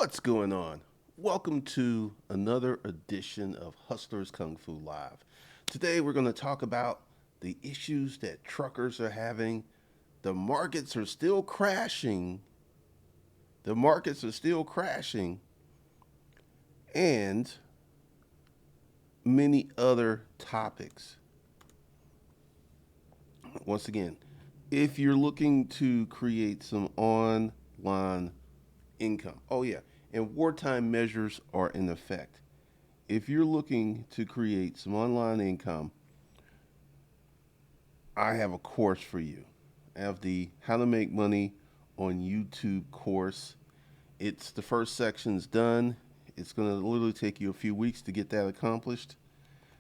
What's going on? Welcome to another edition of Hustlers Kung Fu Live. Today we're going to talk about the issues that truckers are having. The markets are still crashing. The markets are still crashing, and many other topics. Once again, if you're looking to create some online income, oh yeah, and wartime measures are in effect. If you're looking to create some online income, I have a course for you. I have the How to Make Money on YouTube course. It's the first section's done. It's going to literally take you a few weeks to get that accomplished.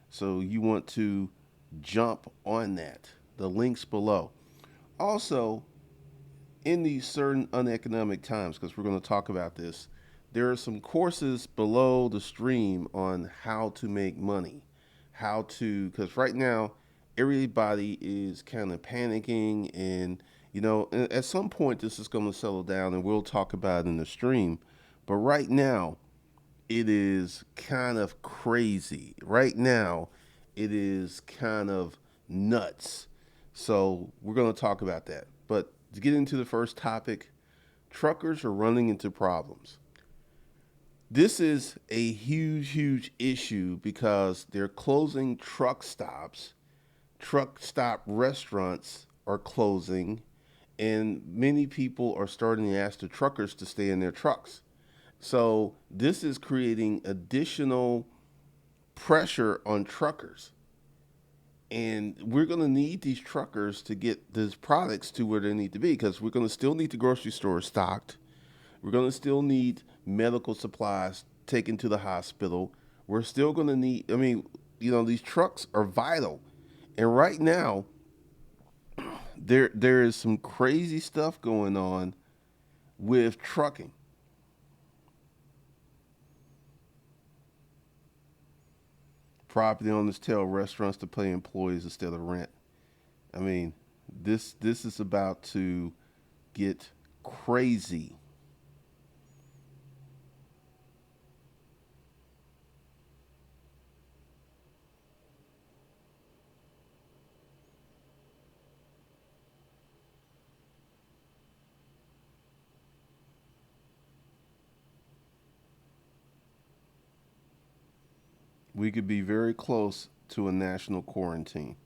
So you want to jump on that. The link's below. Also, in these certain uneconomic times, because we're going to talk about this, there are some courses below the stream on how to make money. Because right now, everybody is kind of panicking, and, at some point, this is going to settle down, and we'll talk about it in the stream. But right now, it is kind of crazy. Right now, it is kind of nuts. So we're going to talk about that. But to get into the first topic, truckers are running into problems. This is a huge, huge issue because they're closing truck stops. Truck stop restaurants are closing, and many people are starting to ask the truckers to stay in their trucks. So this is creating additional pressure on truckers. And we're going to need these truckers to get these products to where they need to be, because we're going to still need the grocery store stocked. We're going to still need medical supplies taken to the hospital. We're still going to need, these trucks are vital. And right now, there is some crazy stuff going on with trucking. Property owners tell restaurants to pay employees instead of rent. I mean, this is about to get crazy. We could be very close to a national quarantine.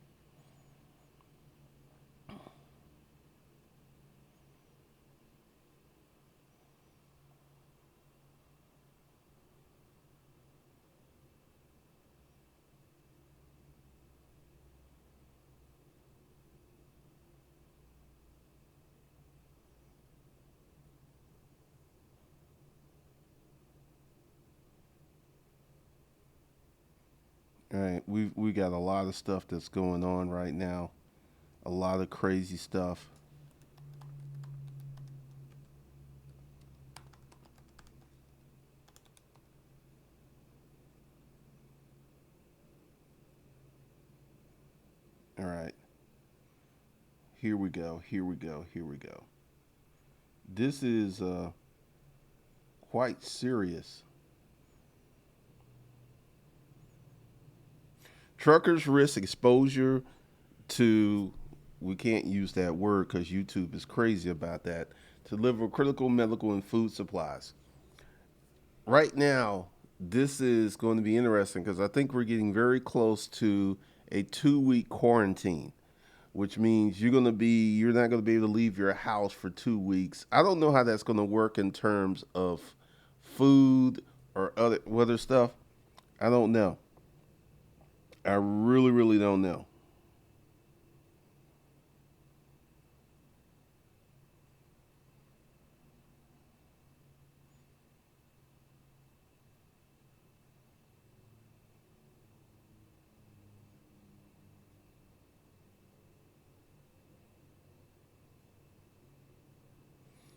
All right, we got a lot of stuff that's going on right now. A lot of crazy stuff. All right, here we go. Here we go. Here we go. This is quite serious. Truckers risk exposure to, we can't use that word because YouTube is crazy about that, to deliver critical medical and food supplies. Right now, this is going to be interesting because I think we're getting very close to a 2 week quarantine, which means you're not going to be able to leave your house for 2 weeks. I don't know how that's going to work in terms of food or other stuff. I don't know. I really, really don't know.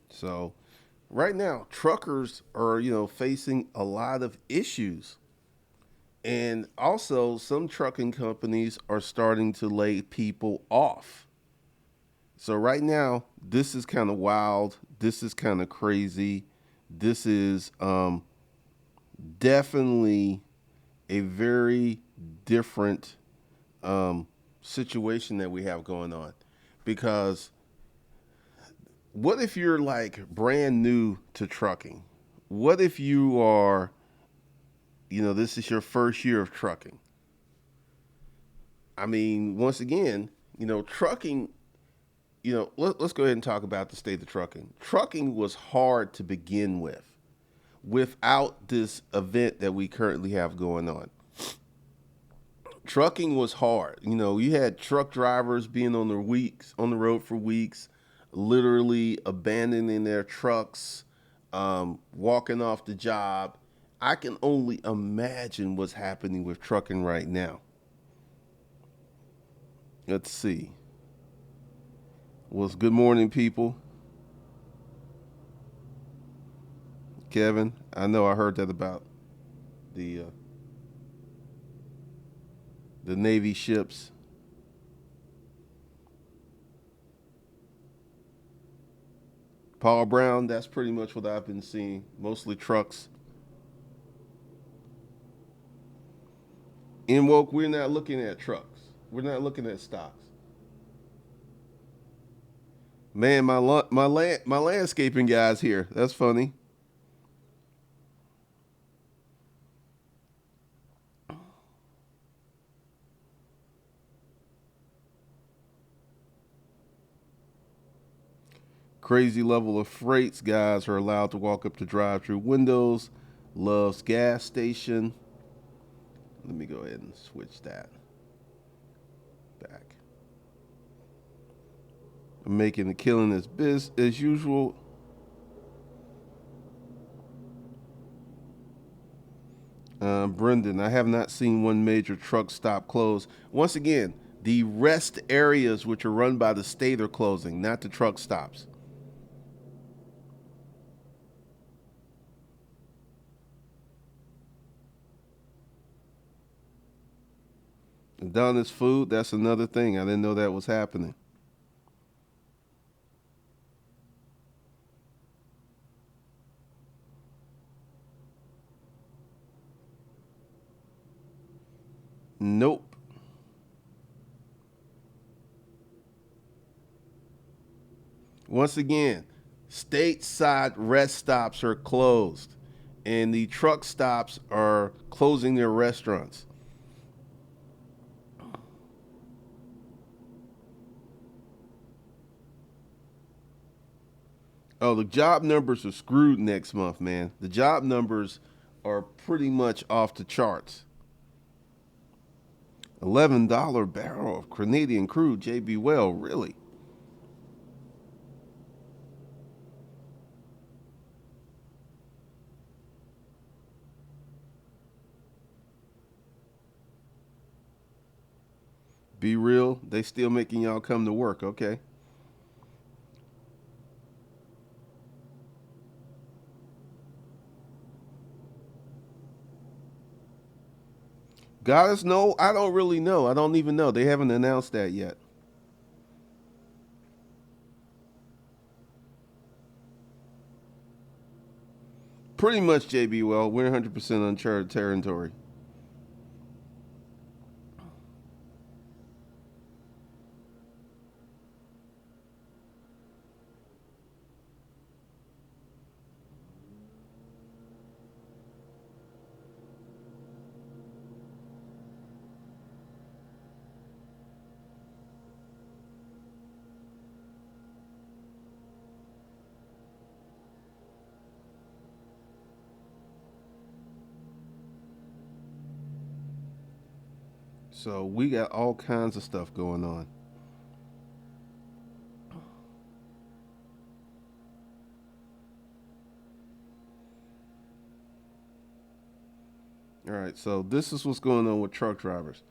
So, right now, truckers are, facing a lot of issues. And also, some trucking companies are starting to lay people off. So, right now, this is kind of wild. This is kind of crazy. This is definitely a very different situation that we have going on. Because what if you're like brand new to trucking? What if you are, this is your first year of trucking? I mean, once again, trucking, let's go ahead and talk about the state of trucking. Trucking was hard to begin with without this event that we currently have going on. Trucking was hard. You had truck drivers being on the road for weeks, literally abandoning their trucks, walking off the job. I can only imagine what's happening with trucking right now. Let's see. Well, good morning, people. Kevin, I know I heard that about the uh, the Navy ships. Paul Brown, that's pretty much what I've been seeing. Mostly trucks. In woke, we're not looking at trucks. We're not looking at stocks. Man, my landscaping guy's here. That's funny. Crazy level of freights. Guys are allowed to walk up to drive-through windows. Loves gas station. Let me go ahead and switch that back. I'm making a killing as usual. Brendan, I have not seen one major truck stop close. Once again, the rest areas which are run by the state are closing, not the truck stops. Donna's food, that's another thing. I didn't know that was happening. Nope. Once again, stateside rest stops are closed, and the truck stops are closing their restaurants. Oh, the job numbers are screwed next month, man. The job numbers are pretty much off the charts. $11 barrel of Canadian crude, JB Well, really? Be real, they still making y'all come to work, okay? Goddess, no, I don't really know. I don't even know. They haven't announced that yet. Pretty much, JB Well, we're 100% uncharted territory. So we got all kinds of stuff going on. All right, so this is what's going on with truck drivers.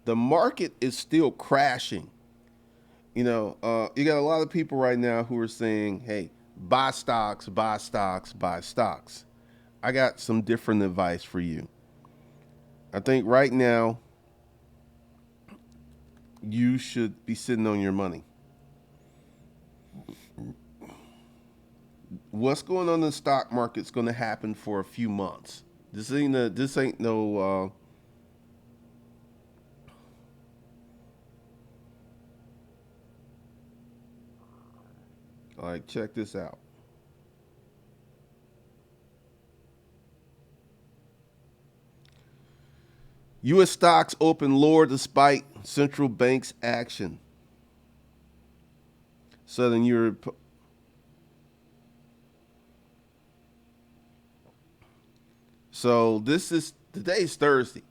The market is still crashing. You got a lot of people right now who are saying, hey, buy stocks, buy stocks, buy stocks. I got some different advice for you. I think right now you should be sitting on your money. What's going on in the stock market's going to happen for a few months. This ain't no. Like, check this out. U.S. stocks open lower despite central bank's action. Southern Europe. So this is today's Thursday.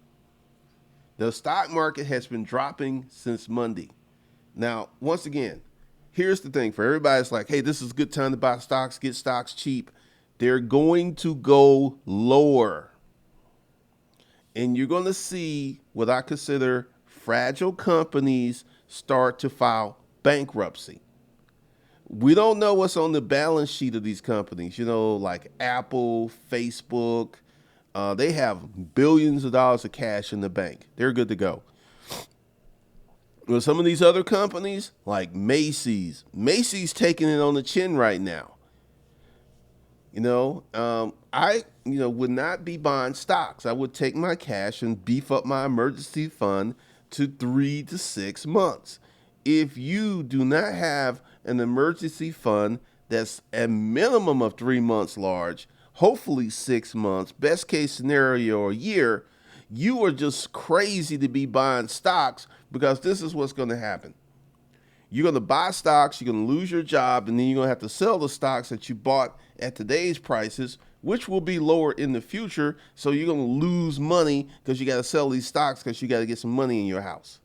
The stock market has been dropping since Monday. Now, once again, here's the thing for everybody. It's like, hey, this is a good time to buy stocks, get stocks cheap. They're going to go lower. And you're going to see what I consider fragile companies start to file bankruptcy. We don't know what's on the balance sheet of these companies, like Apple, Facebook. They have billions of dollars of cash in the bank. They're good to go. With some of these other companies, like Macy's taking it on the chin right now. I would not be buying stocks. I would take my cash and beef up my emergency fund to 3 to 6 months. If you do not have an emergency fund that's a minimum of 3 months large, hopefully 6 months, best case scenario a year, you are just crazy to be buying stocks, because this is what's going to happen. You're going to buy stocks, you're going to lose your job, and then you're going to have to sell the stocks that you bought at today's prices, which will be lower in the future. So you're going to lose money because you got to sell these stocks because you got to get some money in your house.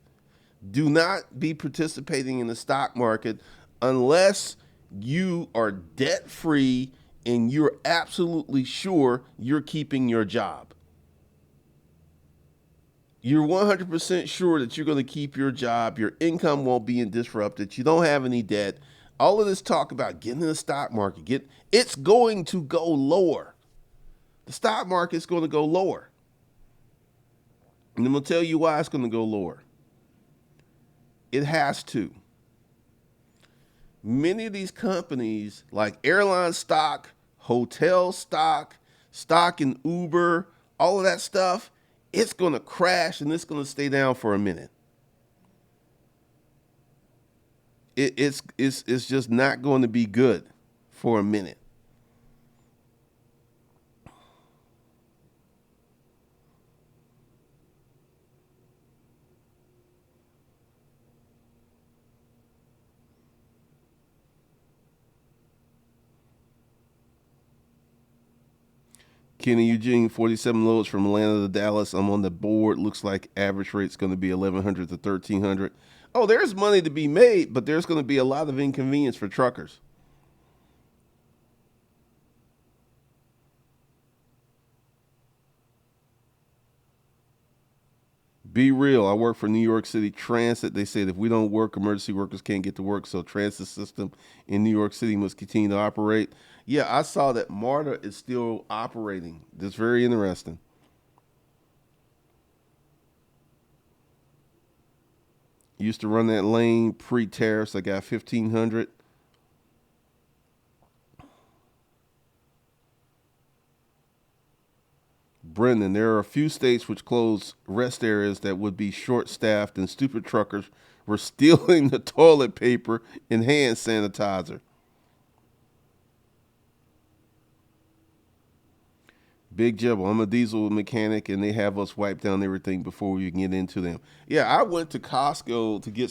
Do not be participating in the stock market unless you are debt free and you're absolutely sure you're keeping your job. You're 100% sure that you're going to keep your job, your income won't be disrupted, you don't have any debt. All of this talk about getting in the stock market, it's going to go lower. The stock market's going to go lower. And I'm going to tell you why it's going to go lower. It has to. Many of these companies, like airline stock, hotel stock, stock in Uber, all of that stuff, it's going to crash and it's going to stay down for a minute. It's just not going to be good for a minute. Kenny Eugene, 47 loads from Atlanta to Dallas. I'm on the board. Looks like average rate's going to be 1,100 to 1,300. Oh, there's money to be made, but there's going to be a lot of inconvenience for truckers. Be real. I work for New York City Transit. They said if we don't work, emergency workers can't get to work. So transit system in New York City must continue to operate. Yeah, I saw that MARTA is still operating. That's very interesting. Used to run that lane pre-tariffs. I got 1,500. Brendan, there are a few states which close rest areas that would be short-staffed, and stupid truckers were stealing the toilet paper and hand sanitizer. Big Jibble, I'm a diesel mechanic, and they have us wipe down everything before we can get into them. Yeah, I went to Costco to get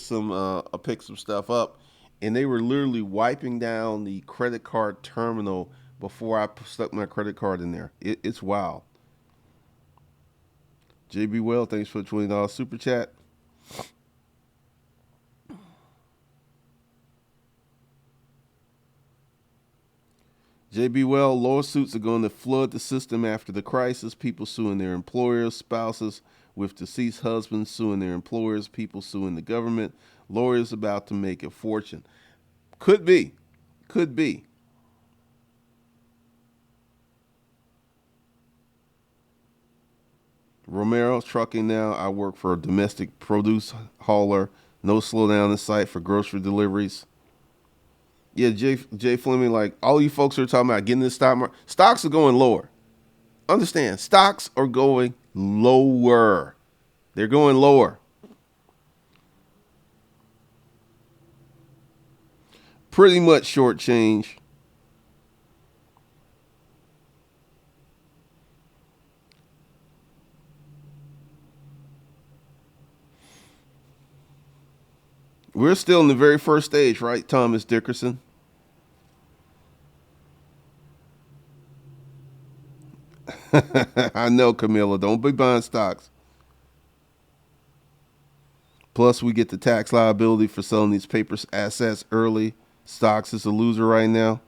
pick some stuff up, and they were literally wiping down the credit card terminal before I stuck my credit card in there. It's wild. JB Well, thanks for the $20 super chat. JB Well, lawsuits are going to flood the system after the crisis. People suing their employers, spouses with deceased husbands suing their employers, people suing the government, lawyers about to make a fortune. Could be. Could be. Romero Trucking now. I work for a domestic produce hauler. No slowdown in sight for grocery deliveries. Yeah, Jay Fleming, like all you folks are talking about getting the stock market. Stocks are going lower. Understand, stocks are going lower. They're going lower. Pretty much short change. We're still in the very first stage, right, Thomas Dickerson? I know, Camilla. Don't be buying stocks. Plus, we get the tax liability for selling these paper assets early. Stocks is a loser right now.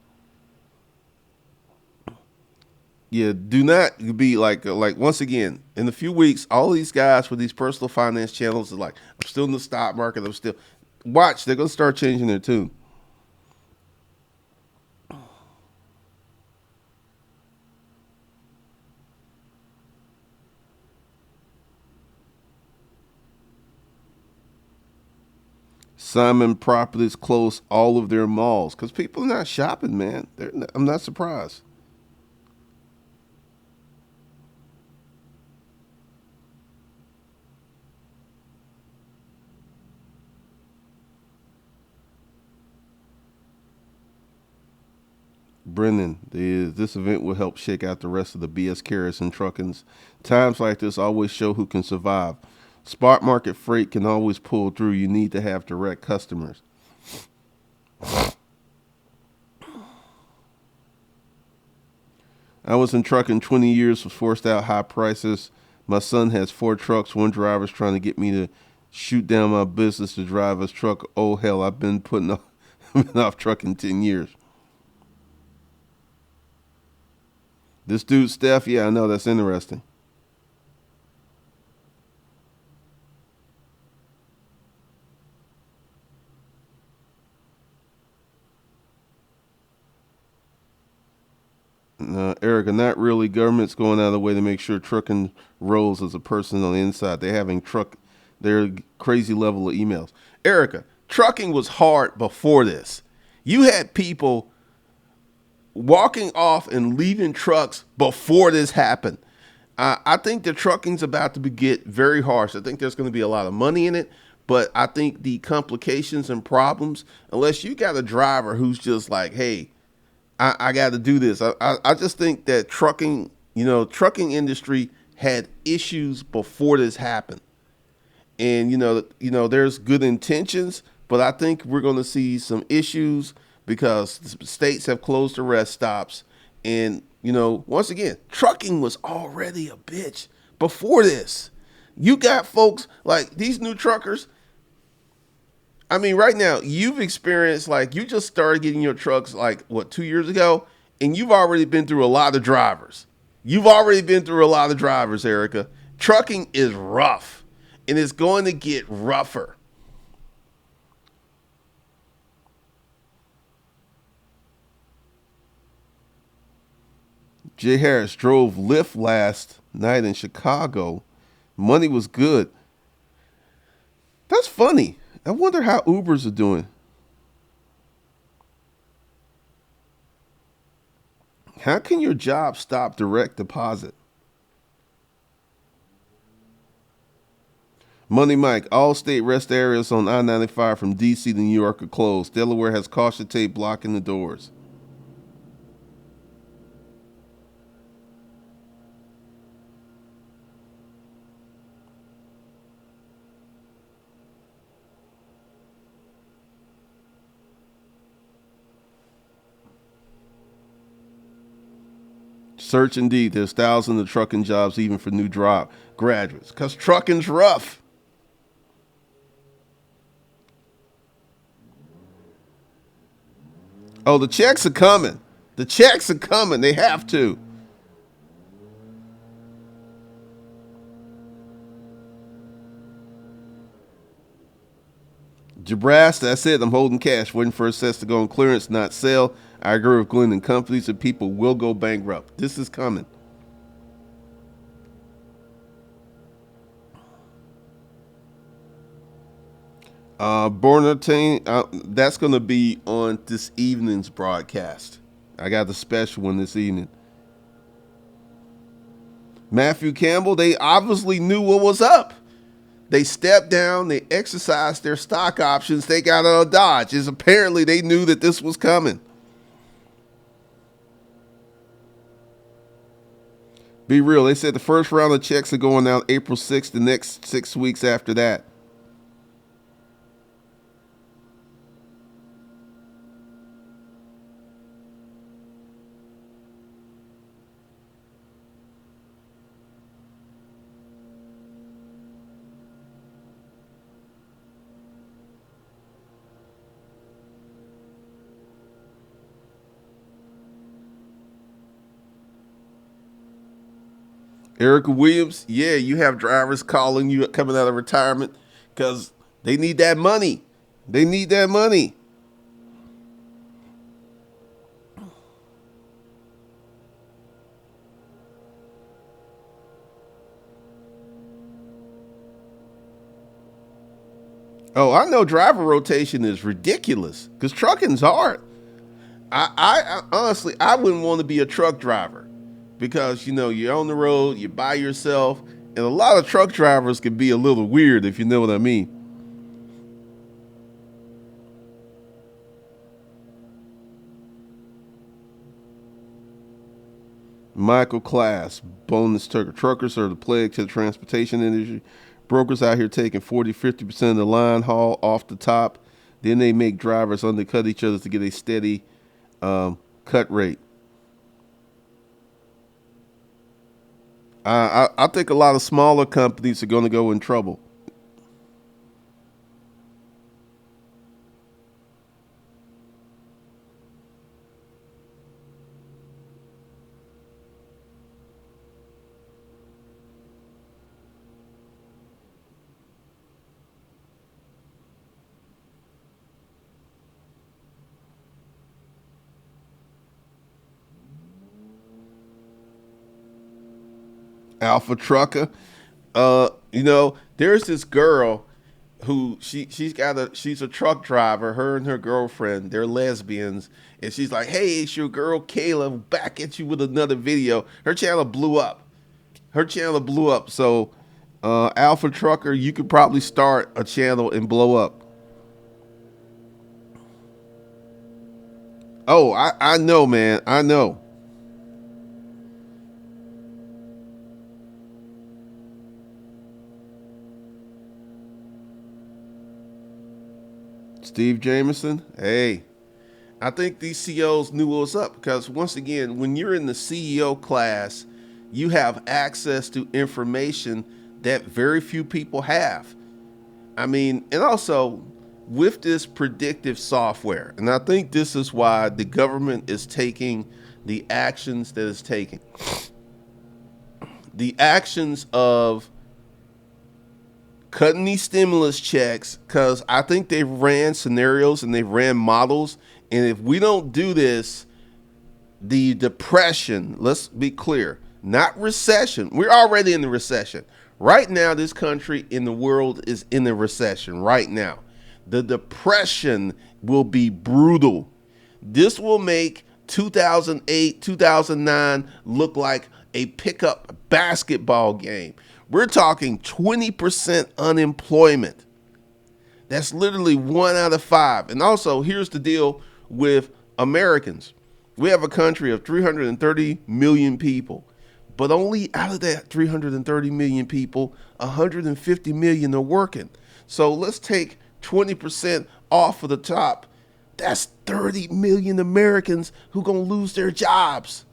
Yeah, do not be like once again in a few weeks. All these guys with these personal finance channels are like, I'm still in the stock market. I'm still watch. They're gonna start changing their tune. Simon Properties closed all of their malls because people are not shopping, man. I'm not surprised. Brennan, this event will help shake out the rest of the BS carriers and truckings. Times like this always show who can survive. Spot market freight can always pull through. You need to have direct customers. I was in trucking 20 years, was forced out high prices. My son has 4 trucks. One driver's trying to get me to shoot down my business to drive his truck. Oh, hell, I've been putting off, been off trucking 10 years. This dude, Steph, yeah, I know, that's interesting. Erica, not really. Government's going out of the way to make sure trucking rolls as a person on the inside. They're having their crazy level of emails. Erica, trucking was hard before this. You had people walking off and leaving trucks before this happened. I think the trucking's about to get very harsh. I think there's going to be a lot of money in it, but I think the complications and problems, unless you got a driver who's just like, hey, I got to do this. I just think that trucking industry had issues before this happened, and there's good intentions, but I think we're going to see some issues because the states have closed the rest stops, and once again, trucking was already a bitch before this. You got folks like these new truckers. I mean, right now you've experienced like you just started getting your trucks like what 2 years ago, and you've already been through a lot of drivers. You've already been through a lot of drivers, Erica. Trucking is rough, and it's going to get rougher. Jay Harris drove Lyft last night in Chicago. Money was good. That's funny. I wonder how Ubers are doing. How can your job stop direct deposit? Money Mike, all state rest areas on I-95 from D.C. to New York are closed. Delaware has caution tape blocking the doors. Search indeed. There's thousands of trucking jobs even for new drop graduates because trucking's rough. Oh, the checks are coming. The checks are coming. They have to. Jabras, that's it. I'm holding cash, waiting for assets to go on clearance, not sale. I agree with Glenn and companies and people will go bankrupt. This is coming. Bornatine, that's going to be on this evening's broadcast. I got the special one this evening. Matthew Campbell, they obviously knew what was up. They stepped down, they exercised their stock options, they got out of Dodge. It's apparently they knew that this was coming. Be real, they said the first round of checks are going out April 6th, the next 6 weeks after that. Erica Williams, yeah, you have drivers calling you coming out of retirement because they need that money. They need that money. Oh, I know driver rotation is ridiculous because trucking's hard. I honestly, I wouldn't want to be a truck driver because, you're on the road, you're by yourself, and a lot of truck drivers can be a little weird, if you know what I mean. Michael Class, bonus truckers are the plague to the transportation industry. Brokers out here taking 40-50% of the line haul off the top. Then they make drivers undercut each other to get a steady cut rate. I think a lot of smaller companies are going to go in trouble. Alpha trucker. There's this girl who she's a truck driver. Her and her girlfriend, they're lesbians, and she's like, "Hey, it's your girl Kayla back at you with another video." Her channel blew up. So, Alpha Trucker, you could probably start a channel and blow up. Oh, I know, man. I know. Steve Jameson, hey, I think these CEOs knew what was up because once again, when you're in the CEO class, you have access to information that very few people have. I mean, and also with this predictive software, and I think this is why the government is taking the actions that it's taking. The actions of cutting these stimulus checks, because I think they ran scenarios and they ran models. And if we don't do this, the depression, let's be clear, not recession. We're already in the recession. Right now, this country in the world is in a recession right now. The depression will be brutal. This will make 2008, 2009 look like a pickup basketball game. We're talking 20% unemployment. That's literally 1 out of 5. And also, here's the deal with Americans. We have a country of 330 million people, but only out of that 330 million people, 150 million are working. So let's take 20% off of the top. That's 30 million Americans who gonna lose their jobs.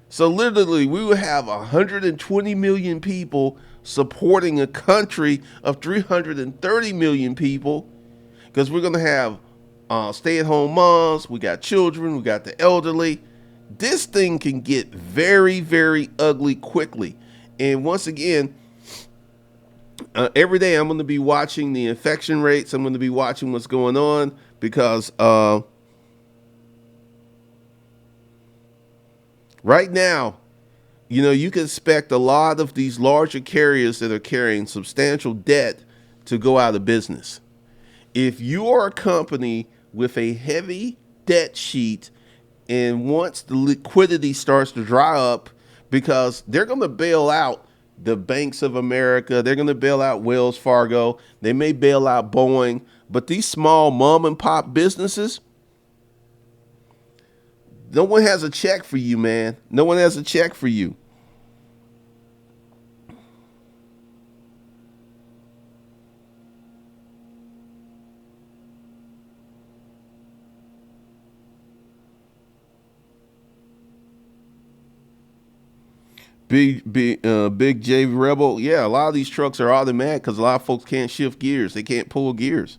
So literally, we would have 120 million people supporting a country of 330 million people because we're going to have stay-at-home moms, we got children, we got the elderly. This thing can get very, very ugly quickly. And once again, every day I'm going to be watching the infection rates. I'm going to be watching what's going on because right now, you can expect a lot of these larger carriers that are carrying substantial debt to go out of business. If you are a company with a heavy debt sheet and once the liquidity starts to dry up, because they're going to bail out the banks of America, they're going to bail out Wells Fargo, they may bail out Boeing, but these small mom and pop businesses, no one has a check for you, man. No one has a check for you. Big J Rebel. Yeah, a lot of these trucks are automatic because a lot of folks can't shift gears. They can't pull gears.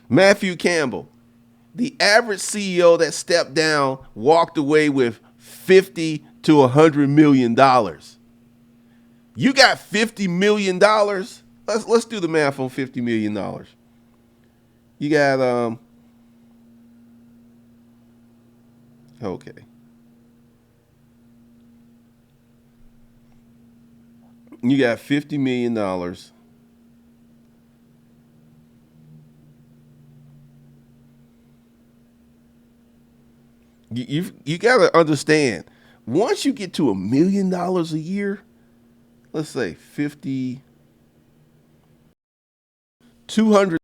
Matthew Campbell, the average CEO that stepped down walked away with 50 to $100 million. You got $50 million. Let's do the math on $50 million. You got okay. You got $50 million. You got to understand. Once you get to $1 million a year, let's say 50, 200